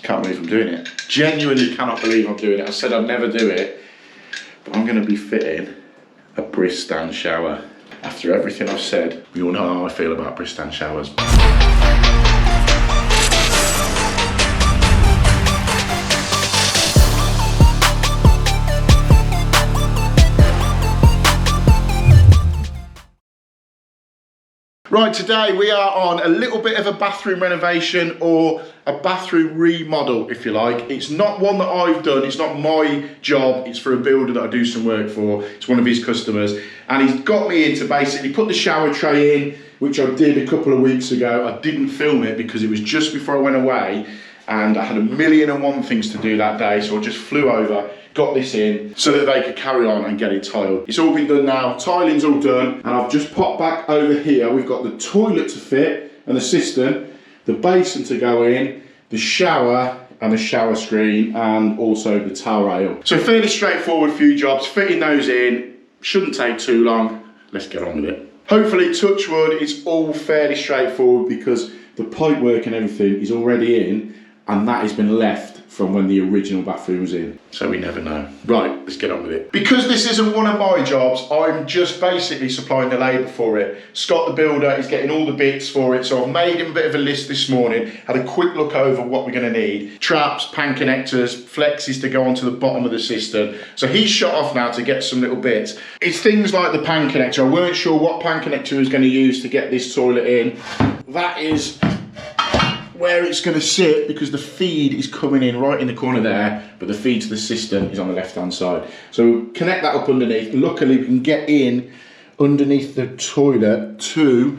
Can't believe I'm doing it. Genuinely cannot believe I'm doing it. I said I'd never do it, but I'm going to be fitting a Bristan shower. After everything I've said, we all know how I feel about Bristan showers. Right, today we are on a little bit of a bathroom renovation, or a bathroom remodel, if you like. It's not one that I've done, it's not my job, it's for a builder that I do some work for. It's one of his customers, and he's got me in to basically put the shower tray in, which I did a couple of weeks ago. I didn't film it because it was just before I went away, and I had 1,000,001 things to do that day, so I just flew over, got this in so that they could carry on and get it tiled. It's all been done now, tiling's all done, and I've just popped back over here. We've got the toilet to fit and the cistern, the basin to go in, the shower and the shower screen, and also the towel rail. So fairly straightforward few jobs, fitting those in, shouldn't take too long. Let's get on with it. Hopefully, touch wood, it's all fairly straightforward because the pipe work and everything is already in, and that has been left from when the original bathroom was in. So we never know. Right, let's get on with it. Because this isn't one of my jobs, I'm just basically supplying the labour for it. Scott the builder is getting all the bits for it, so I've made him a bit of a list this morning, had a quick look over what we're gonna need. Traps, pan connectors, flexes to go onto the bottom of the cistern. So he's shot off now to get some little bits. It's things like the pan connector. I weren't sure what pan connector he was gonna use to get this toilet in. That is where it's going to sit, because the feed is coming in right in the corner there, but the feed to the cistern is on the left hand side. So connect that up underneath. Luckily we can get in underneath the toilet to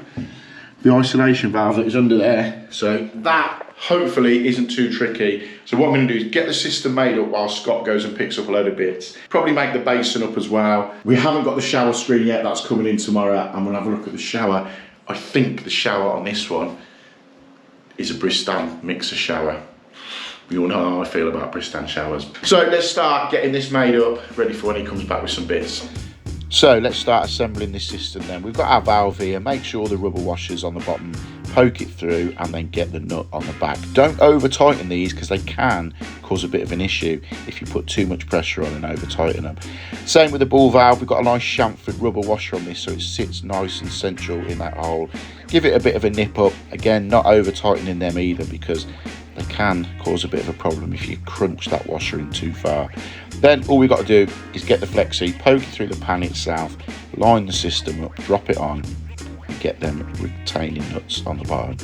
the isolation valve that is under there, so that hopefully isn't too tricky. So what I'm going to do is get the cistern made up while Scott goes and picks up a load of bits. Probably make the basin up as well. We haven't got the shower screen yet, that's coming in tomorrow, and we'll have a look at the shower. I think the shower on this one is a Bristan mixer shower. We all know how I feel about Bristan showers. So let's start getting this made up, ready for when he comes back with some bits. So let's start assembling this cistern then. We've got our valve here, make sure the rubber washer's on the bottom, poke it through, and then get the nut on the back. Don't over tighten these because they can cause a bit of an issue if you put too much pressure on and over tighten them. Same with the ball valve. We've got a nice chamfered rubber washer on this so it sits nice and central in that hole. Give it a bit of a nip up. Again, not over tightening them either because they can cause a bit of a problem if you crunch that washer in too far. Then all we've got to do is get the flexi, poke it through the pan itself, line the system up, drop it on, and get them retaining nuts on the bottom.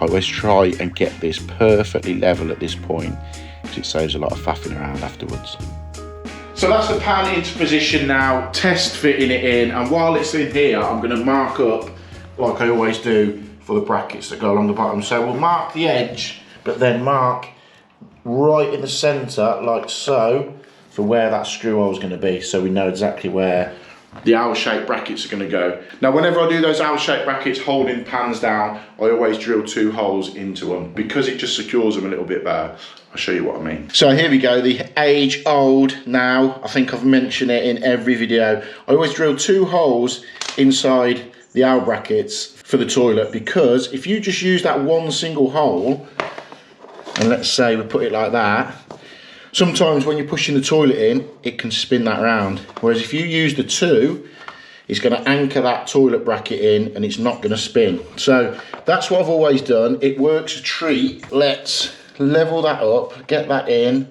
I always try and get this perfectly level at this point because it saves a lot of faffing around afterwards. So that's the pan into position now, test fitting it in, and while it's in here I'm going to mark up like I always do for the brackets that go along the bottom. So we'll mark the edge, but then mark right in the centre like so for where that screw hole is going to be, so we know exactly where the owl-shaped brackets are going to go. Now whenever I do those owl-shaped brackets holding pans down, I always drill 2 holes into them because it just secures them a little bit better. I'll show you what I mean. So here we go, the age old now. I think I've mentioned it in every video. I always drill 2 holes inside the owl brackets for the toilet, because if you just use that one single hole, and let's say we put it like that, sometimes when you're pushing the toilet in, it can spin that around. Whereas if you use the 2, it's going to anchor that toilet bracket in and it's not going to spin. So that's what I've always done. It works a treat. Let's level that up, get that in.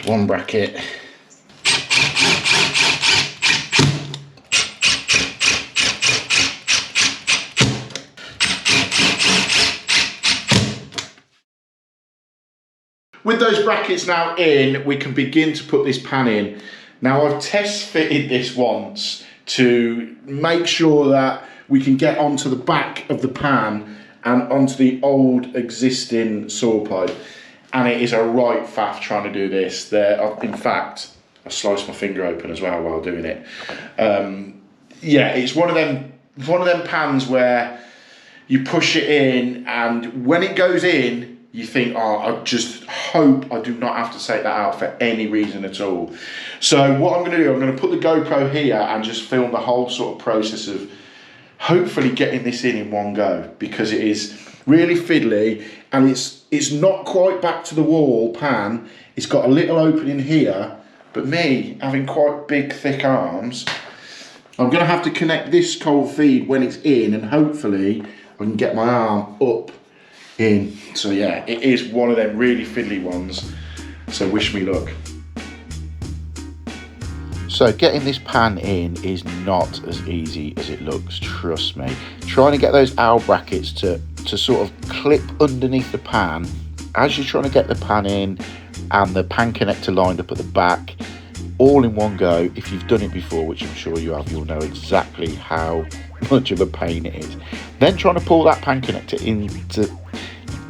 One bracket. With those brackets now in, we can begin to put this pan in. Now I've test fitted this once to make sure that we can get onto the back of the pan and onto the old existing saw pipe. And it is a right faff trying to do this. In fact, I sliced my finger open as well while doing it. Yeah, it's one of them pans where you push it in, and when it goes in, you think, oh, I just hope I do not have to take that out for any reason at all. So what I'm going to do, I'm going to put the GoPro here and just film the whole sort of process of hopefully getting this in one go, because it is really fiddly, and it's not quite back to the wall pan. It's got a little opening here, but me having quite big thick arms, I'm going to have to connect this cold feed when it's in, and hopefully I can get my arm up in. So yeah, it is one of them really fiddly ones, so wish me luck. So getting this pan in is not as easy as it looks, trust me. Trying to get those L brackets to sort of clip underneath the pan as you're trying to get the pan in, and the pan connector lined up at the back, all in one go. If you've done it before, which I'm sure you have, you'll know exactly how much of a pain it is. Then trying to pull that pan connector into,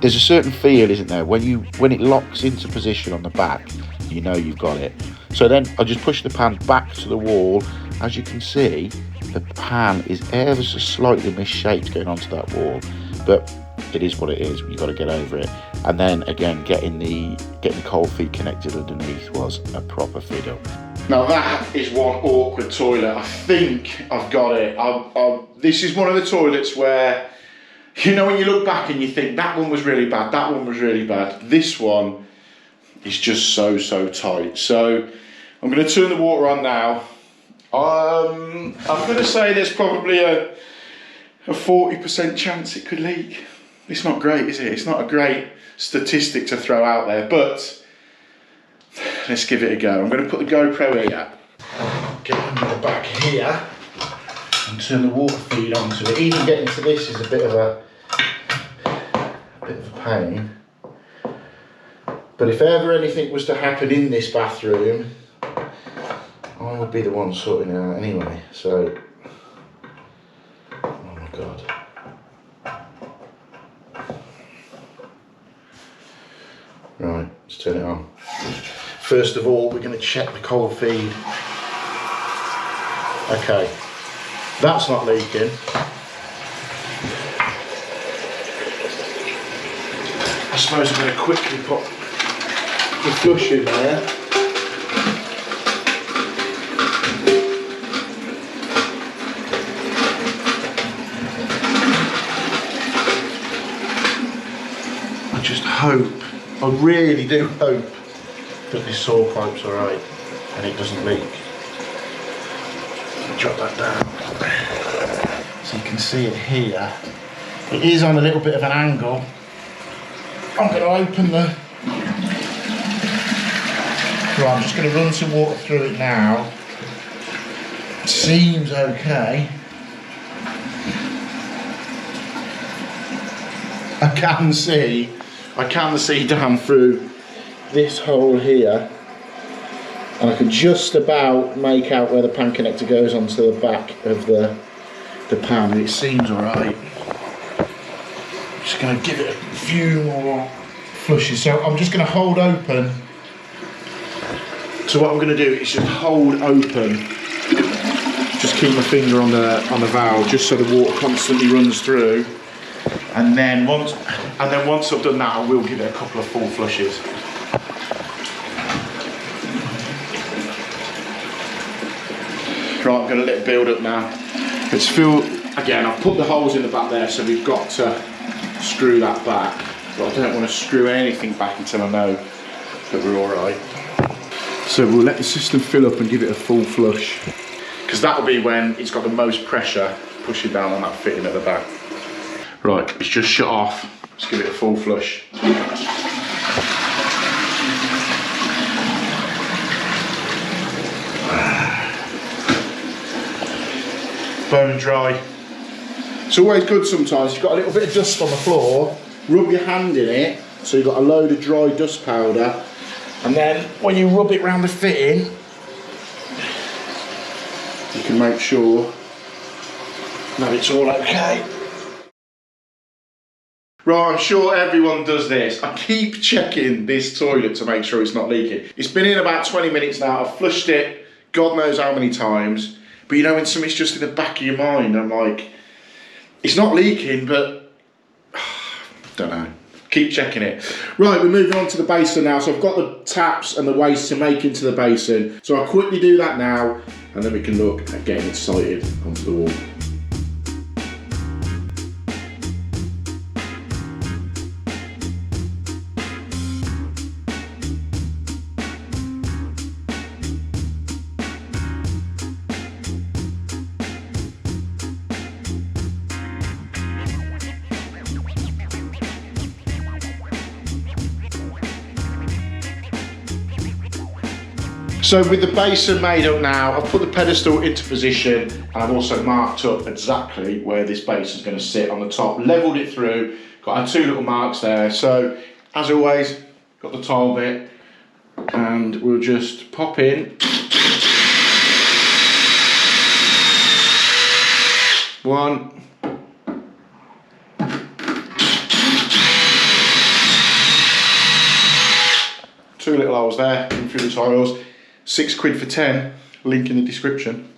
there's a certain feel, isn't there, when it locks into position on the back, you know you've got it. So then I just push the pan back to the wall. As you can see, the pan is ever so slightly misshaped going onto that wall, but it is what it is. You've got to get over it. And then again, getting the cold feet connected underneath was a proper fiddle. Now that is one awkward toilet. I think I've got it. This is one of the toilets where, you know, when you look back and you think that one was really bad, that one was really bad. This one is just so tight. So I'm going to turn the water on now. I'm going to say there's probably a 40% chance it could leak. It's not great, is it? It's not a great statistic to throw out there, but let's give it a go. I'm going to put the GoPro here, get under the back here, and turn the water feed onto it. Even getting to this is a bit of a pain. But if ever anything was to happen in this bathroom, I would be the one sorting it out anyway. So, oh my God. Right, let's turn it on. First of all, we're going to check the cold feed. Okay, that's not leaking. I suppose I'm going to quickly put the flush in there. I just hope, I really do hope that this saw pipe's alright and it doesn't leak. Drop that down so you can see it here. It is on a little bit of an angle. I'm going to open the... Right, I'm just going to run some water through it now. Seems okay. I can see down through this hole here, and I can just about make out where the pan connector goes onto the back of the pan, and it seems alright. Just going to give it a few more flushes. So I'm just going to hold open. So what I'm going to do is just hold open. Just keep my finger on the valve, just so the water constantly runs through. And then once I've done that, I will give it a couple of full flushes. Right, I'm going to let it build up now. Let's fill, again, I've put the holes in the back there, so we've got to screw that back. But I don't want to screw anything back until I know that we're alright. So we'll let the system fill up and give it a full flush, because that'll be when it's got the most pressure pushing down on that fitting at the back. Right, it's just shut off. Let's give it a full flush. Bone dry. It's always good sometimes. You've got a little bit of dust on the floor, rub your hand in it, so you've got a load of dry dust powder, and then when you rub it around the fitting, you can make sure that it's all okay. Right, I'm sure everyone does this. I keep checking this toilet to make sure it's not leaking. It's been in about 20 minutes now. I've flushed it God knows how many times. But you know, when something's just in the back of your mind, I'm like, it's not leaking, but don't know. Keep checking it. Right, we're moving on to the basin now. So I've got the taps and the waste to make into the basin. So I'll quickly do that now, and then we can look at getting it sighted onto the wall. So with the basin made up now, I've put the pedestal into position and I've also marked up exactly where this basin is going to sit on the top, levelled it through, got our 2 little marks there. So as always, got the tile bit and we'll just pop in. 1. 2 little holes there, in through the tiles. 6 quid for 10, link in the description.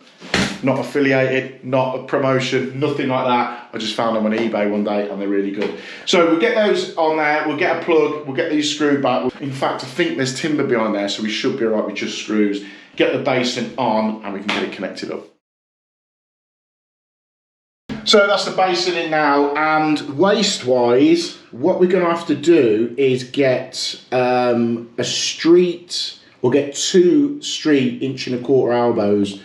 Not affiliated, not a promotion, nothing like that. I just found them on eBay one day and they're really good. So we'll get those on there, we'll get a plug, we'll get these screwed back. In fact, I think there's timber behind there, so we should be all right with just screws. Get the basin on and we can get it connected up. So that's the basin in now, and waste-wise, what we're going to have to do is get a street, we'll get 2 street 1¼ inch elbows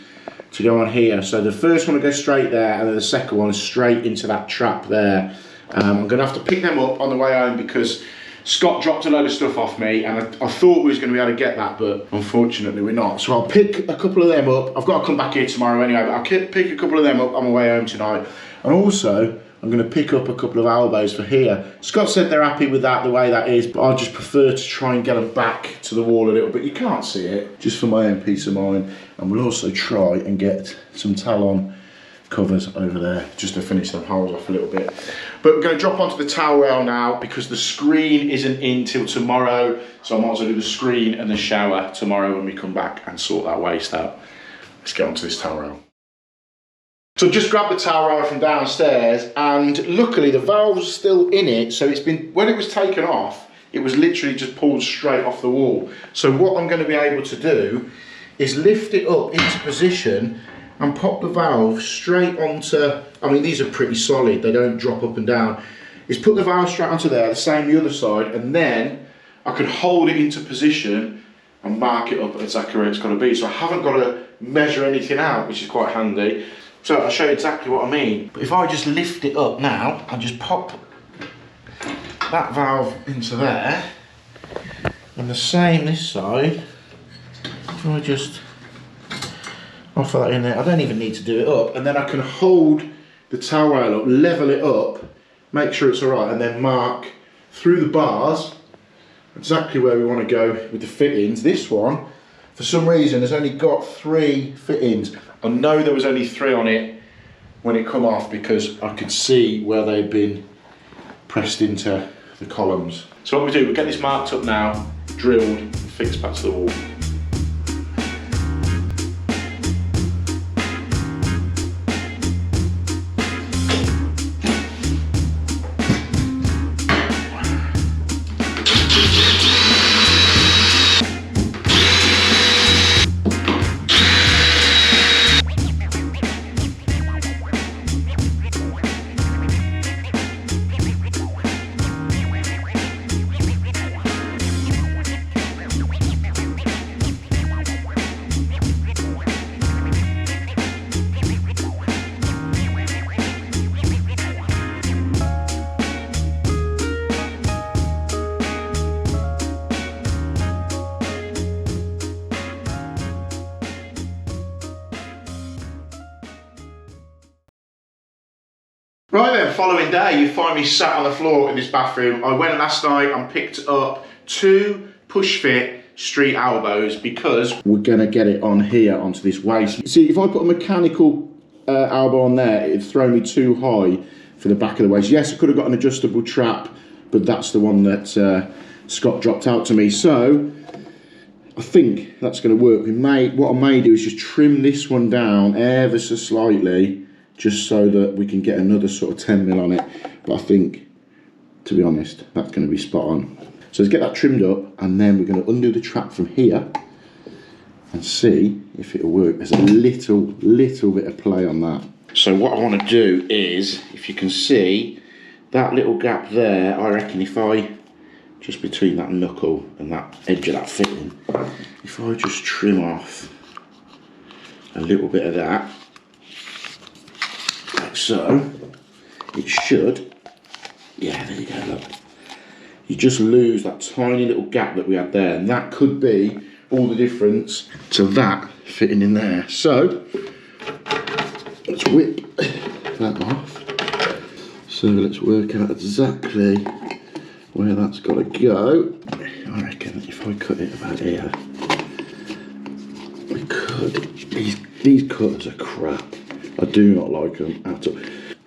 to go on here. So the first one will go straight there, and then the second one is straight into that trap there. I'm going to have to pick them up on the way home because Scott dropped a load of stuff off me, and I thought we was going to be able to get that, but unfortunately we're not. So I'll pick a couple of them up. I've got to come back here tomorrow anyway, but I'll pick a couple of them up on my way home tonight. And also, I'm going to pick up a couple of elbows for here. Scott said they're happy with that, the way that is, but I just prefer to try and get them back to the wall a little bit. You can't see it, just for my own peace of mind. And we'll also try and get some talon covers over there, just to finish them holes off a little bit. But we're going to drop onto the towel rail now, because the screen isn't in till tomorrow, so I might as well do the screen and the shower tomorrow when we come back and sort that waste out. Let's get onto this towel rail. So just grabbed the towel rail from downstairs, and luckily the valve's still in it, so it's been, when it was taken off, it was literally just pulled straight off the wall. So what I'm going to be able to do is lift it up into position and pop the valve straight onto, I mean these are pretty solid, they don't drop up and down. Is put the valve straight onto there, the same the other side, and then I can hold it into position and mark it up exactly where it's got to be. So I haven't got to measure anything out, which is quite handy. So I'll show you exactly what I mean. But if I just lift it up now, I'll just pop that valve into there, and the same this side. If I just offer that in there, I don't even need to do it up, and then I can hold the towel rail up, level it up, make sure it's all right, and then mark through the bars exactly where we want to go with the fittings. This one, for some reason, has only got 3 fittings. I know there was only 3 on it when it come off because I could see where they'd been pressed into the columns. So what we do, we'll get this marked up now, drilled, and fixed back to the wall. Right then, following day, you find me sat on the floor in this bathroom. I went last night and picked up 2 push fit street elbows because we're gonna get it on here onto this waste. See, if I put a mechanical elbow on there, it'd throw me too high for the back of the waste. Yes, I could have got an adjustable trap, but that's the one that Scott dropped out to me. So I think that's gonna work. What I may do is just trim this one down ever so slightly, just so that we can get another sort of 10mm on it. But I think, to be honest, that's going to be spot on. So let's get that trimmed up, and then we're going to undo the trap from here and see if it'll work. There's a little bit of play on that. So what I want to do is, if you can see, that little gap there, I reckon if I, just between that knuckle and that edge of that fitting, if I just trim off a little bit of that, like so, it should, yeah, there you go, look. You just lose that tiny little gap that we had there, and that could be all the difference to that fitting in there. So let's whip that off. So let's work out exactly where that's got to go. I reckon if I cut it about here, we could. These cutters are crap. I do not like them at all.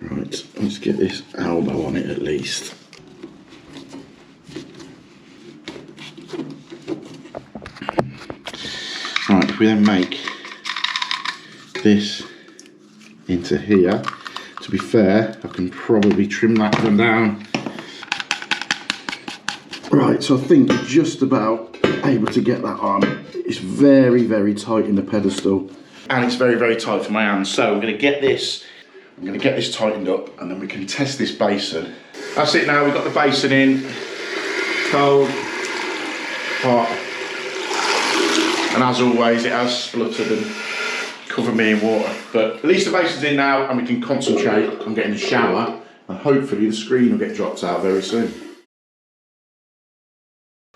Right, let's get this elbow on it at least. Right, if we then make this into here, to be fair, I can probably trim that one down. Right, so I think I'm just about able to get that on. It's very, very tight in the pedestal, and it's very, very tight for my hands. So I'm going to get this tightened up, and then we can test this basin. That's it now. We've got the basin in, cold, hot, and as always, it has spluttered and covered me in water. But at least the basin's in now, and we can concentrate on getting the shower, and hopefully the screen will get dropped out very soon.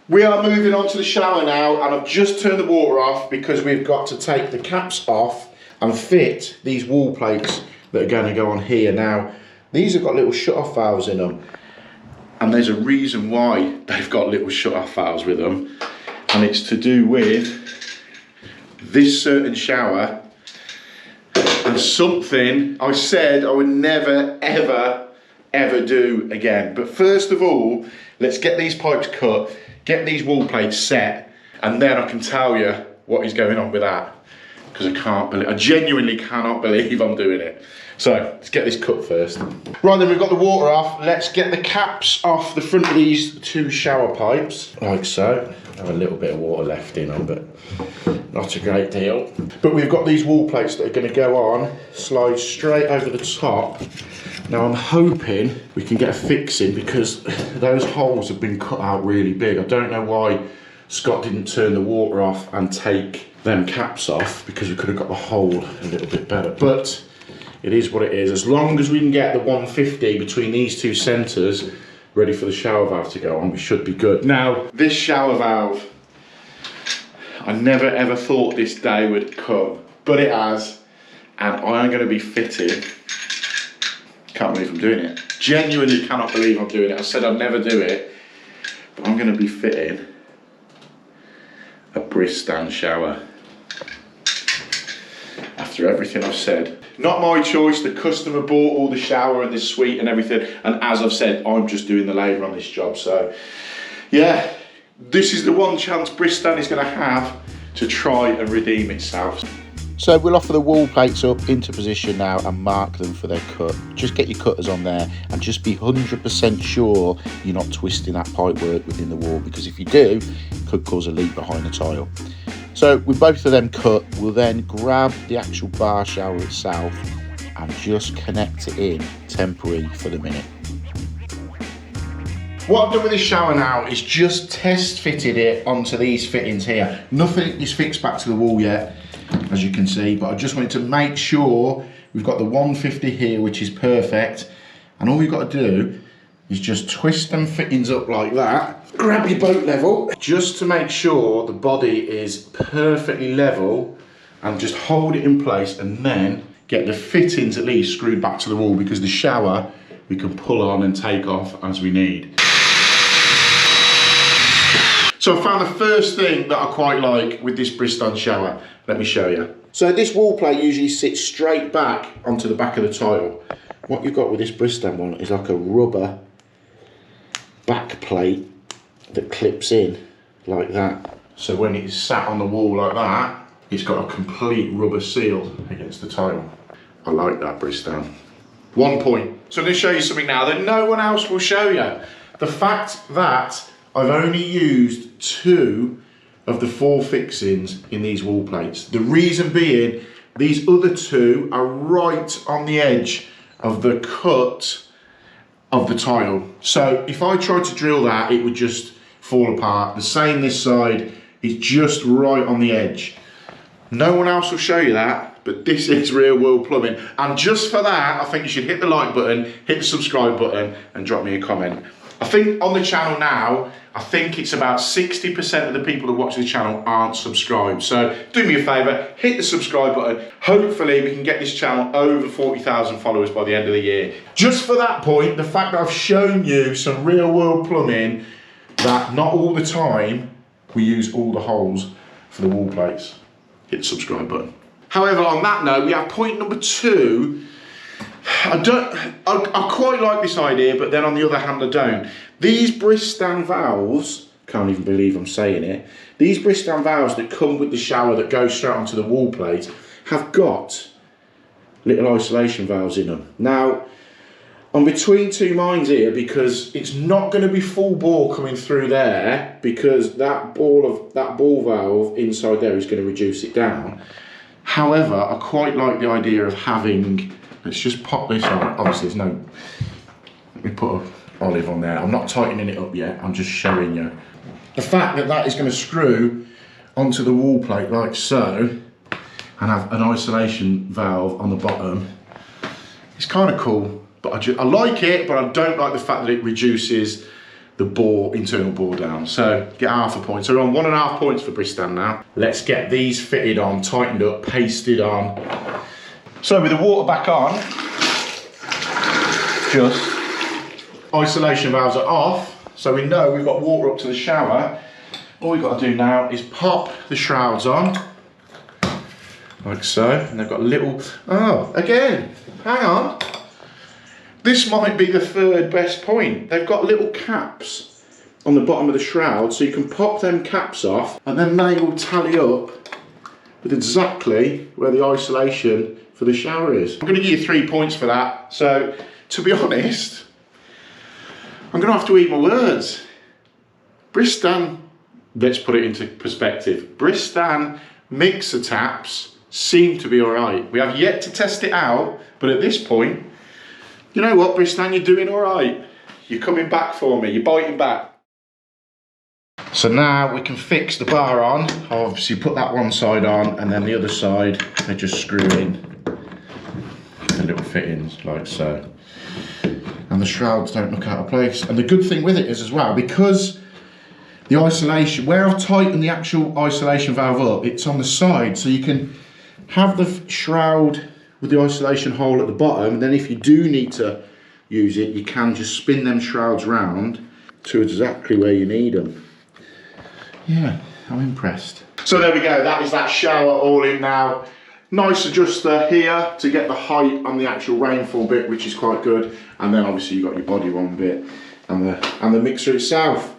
We are moving on to the shower now, and I've just turned the water off because we've got to take the caps off and fit these wall plates that are going to go on here. Now, these have got little shut-off valves in them, and there's a reason why they've got little shut-off valves with them, and it's to do with this certain shower and something I said I would never, ever, ever do again. But first of all, let's get these pipes cut, get these wall plates set, and then I can tell you what is going on with that. Because I genuinely cannot believe I'm doing it. So let's get this cut first. Right then, we've got the water off. Let's get the caps off the front of these two shower pipes, like so. I have a little bit of water left in them, but not a great deal. But we've got these wall plates that are going to go on, slide straight over the top. Now I'm hoping we can get a fix in because those holes have been cut out really big. I don't know why Scott didn't turn the water off and take them caps off, because we could have got the hole a little bit better. But it is what it is. As long as we can get the 150 between these two centres ready for the shower valve to go on, we should be good. Now, this shower valve, I never ever thought this day would come, but it has, and I am going to be fitting. Can't believe I'm doing it. Genuinely cannot believe I'm doing it. I said I'd never do it, but I'm going to be fitting a Bristan shower. After everything I've said. Not my choice, the customer bought all the shower and the suite and everything, and as I've said, I'm just doing the labour on this job. So yeah, this is the one chance Bristan is going to have to try and redeem itself. So we'll offer the wall plates up into position now and mark them for their cut. Just get your cutters on there and just be 100% sure you're not twisting that pipe work within the wall, because if you do, it could cause a leak behind the tile. So with both of them cut, we'll then grab the actual bar shower itself and just connect it in temporary for the minute. What I've done with this shower now is just test fitted it onto these fittings here. Nothing is fixed back to the wall yet, as you can see, but I just wanted to make sure we've got the 150 here, which is perfect. And all we've got to do is just twist them fittings up like that. Grab your boat level, just to make sure the body is perfectly level, and just hold it in place, and then get the fittings at least screwed back to the wall, because the shower we can pull on and take off as we need. So I found the first thing that I quite like with this Bristan shower. Let me show you. So this wall plate usually sits straight back onto the back of the tile. What you've got with this Bristan one is like a rubber back plate that clips in like that. So when it's sat on the wall like that, it's got a complete rubber seal against the tile. I like that, Bristan. 1 point. So I'm going to show you something now that no one else will show you. The fact that I've only used 2 of the 4 fixings in these wall plates. The reason being, these other 2 are right on the edge of the cut of the tile. So if I tried to drill that, it would just fall apart. The same this side, is just right on the edge. No one else will show you that, but this is real world plumbing. And just for that, I think you should hit the like button, hit the subscribe button, and drop me a comment. I think on the channel now, I think it's about 60% of the people who watch the channel aren't subscribed. So do me a favour, hit the subscribe button. Hopefully we can get this channel over 40,000 followers by the end of the year. Just for that point, the fact that I've shown you some real world plumbing, that not all the time we use all the holes for the wall plates. Hit the subscribe button. However, on that note, we have point number 2. I quite like this idea, but then on the other hand, I don't. These Bristan valves, can't even believe I'm saying it, these Bristan valves that come with the shower that go straight onto the wall plate have got little isolation valves in them. Now, I'm between two minds here because it's not going to be full bore coming through there, because that ball valve inside there is going to reduce it down. However, I quite like the idea of having, let's just pop this on. Obviously there's no, let me put an olive on there. I'm not tightening it up yet, I'm just showing you. The fact that that is going to screw onto the wall plate like so, and have an isolation valve on the bottom, it's kind of cool. But I like it, but I don't like the fact that it reduces the internal bore down. So get half a point. So we're on 1.5 points for Bristan now. Let's get these fitted on, tightened up, pasted on. So with the water back on, just isolation valves are off. So we know we've got water up to the shower. All we've got to do now is pop the shrouds on, like so. And they've got little, oh, again, hang on. This might be the 3rd best point. They've got little caps on the bottom of the shroud, so you can pop them caps off and then they will tally up with exactly where the isolation for the shower is. I'm going to give you 3 points for that. So, to be honest, I'm going to have to eat my words. Bristan, let's put it into perspective. Bristan mixer taps seem to be all right. We have yet to test it out, but at this point, you know what, Bristan, you're doing all right. You're coming back for me, you're biting back. So now we can fix the bar on. I'll obviously put that one side on, and then the other side, they just screw in the little fittings, like so. And the shrouds don't look out of place. And the good thing with it is as well, because the isolation, where I've tightened the actual isolation valve up, it's on the side, so you can have the shroud with the isolation hole at the bottom, and then if you do need to use it, you can just spin them shrouds round to exactly where you need them. Yeah, I'm impressed. So there we go, that is that shower all in now. Nice adjuster here to get the height on the actual rainfall bit, which is quite good, and then obviously you've got your body one bit and the mixer itself.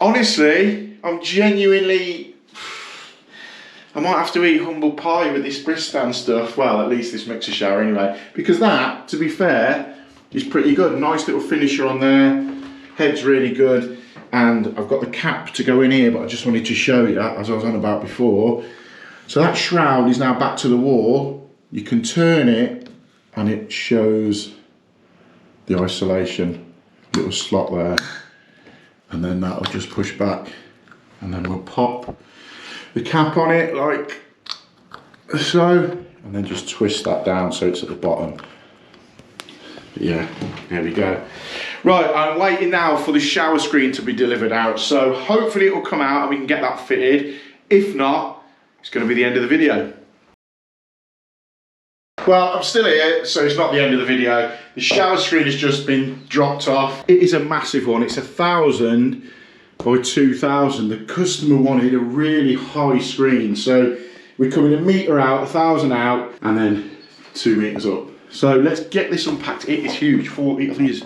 Honestly, I'm genuinely, I might have to eat humble pie with this Bristan stuff. Well, at least this mixer shower anyway. Because that, to be fair, is pretty good. Nice little finisher on there. Head's really good. And I've got the cap to go in here, but I just wanted to show you, as I was on about before. So that shroud is now back to the wall. You can turn it and it shows the isolation little slot there. And then that'll just push back. And then we'll pop the cap on it like so, and then just twist that down so it's at the bottom. But yeah, there we go. Right, I'm waiting now for the shower screen to be delivered out, so hopefully it will come out and we can get that fitted. If not, it's going to be the end of the video. Well, I'm still here, so it's not the end of the video. The shower screen has just been dropped off. It is a massive one. It's 1,000 by 2,000. The customer wanted a really high screen, so we're coming 1 metre out, 1,000 out, and then 2 metres up. So let's get this unpacked. It is huge, 40, I think it's,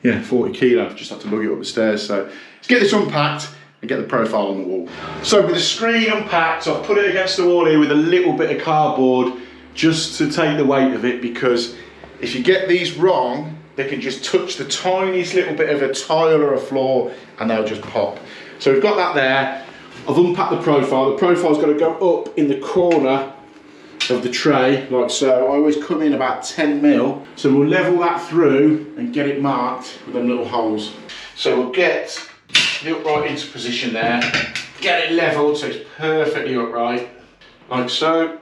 yeah, 40 kilo. Just had to lug it up the stairs. So let's get this unpacked and get the profile on the wall. So with the screen unpacked, I've put it against the wall here with a little bit of cardboard just to take the weight of it, because if you get these wrong, they can just touch the tiniest little bit of a tile or a floor and they'll just pop. So we've got that there. I've unpacked the profile. The profile's got to go up in the corner of the tray, like so. I always come in about 10 mil. So we'll level that through and get it marked with them little holes. So we'll get the upright into position there, get it leveled so it's perfectly upright, like so,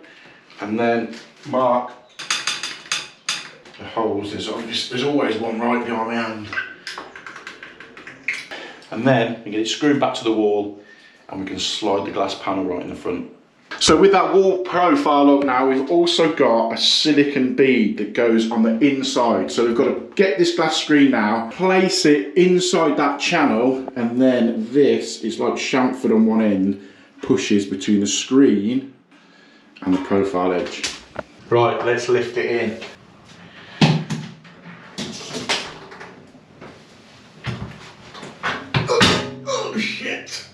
and then mark the holes. There's always one right behind my hand. And then we get it screwed back to the wall and we can slide the glass panel right in the front. So with that wall profile up now, we've also got a silicone bead that goes on the inside. So we've got to get this glass screen now, place it inside that channel, and then this is like chamfered on one end, pushes between the screen and the profile edge. Right, let's lift it in. Oh shit.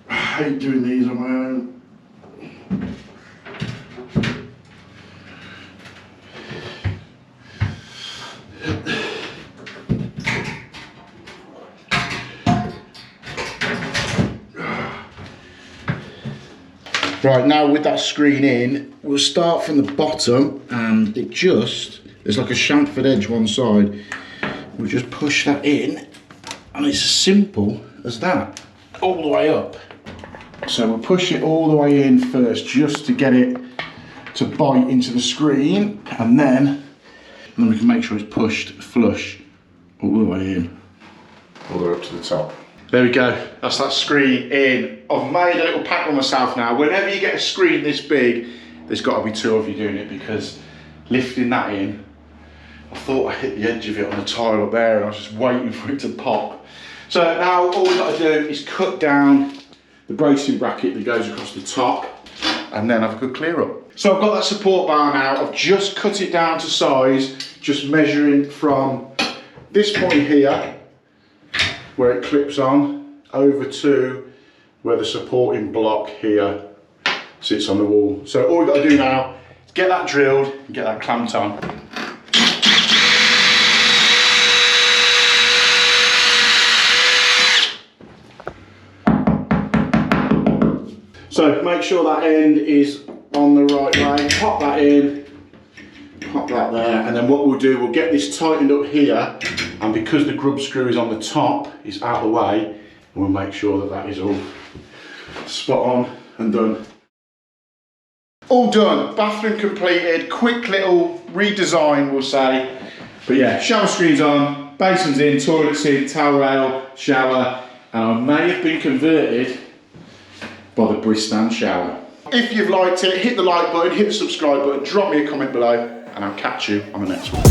I hate doing these on my own. Right, now with that screen in, we'll start from the bottom, and there's like a chamfered edge one side. We'll just push that in, and it's as simple as that, all the way up. So we'll push it all the way in first, just to get it to bite into the screen, and then we can make sure it's pushed flush all the way in, all the way up to the top. There we go, that's that screen in. I've made a little pack on myself now. Whenever you get a screen this big, there's got to be two of you doing it, because lifting that in, I thought I hit the edge of it on the tile up there and I was just waiting for it to pop. So now all we've got to do is cut down the bracing bracket that goes across the top, and then have a good clear up. So I've got that support bar now. I've just cut it down to size, just measuring from this point here, where it clips on, over to where the supporting block here sits on the wall. So all we've got to do now is get that drilled and get that clamped on. So make sure that end is on the right way, pop that in, pop that there, and then what we'll do, we'll get this tightened up here, and because the grub screw is on the top, it's out of the way, we'll make sure that that is all spot on and done. All done, bathroom completed, quick little redesign we'll say. But yeah, shower screen's on, basin's in, toilet's in, towel rail, shower, and I may have been converted by the Bristan shower. If you've liked it, hit the like button, hit the subscribe button, drop me a comment below, and I'll catch you on the next one.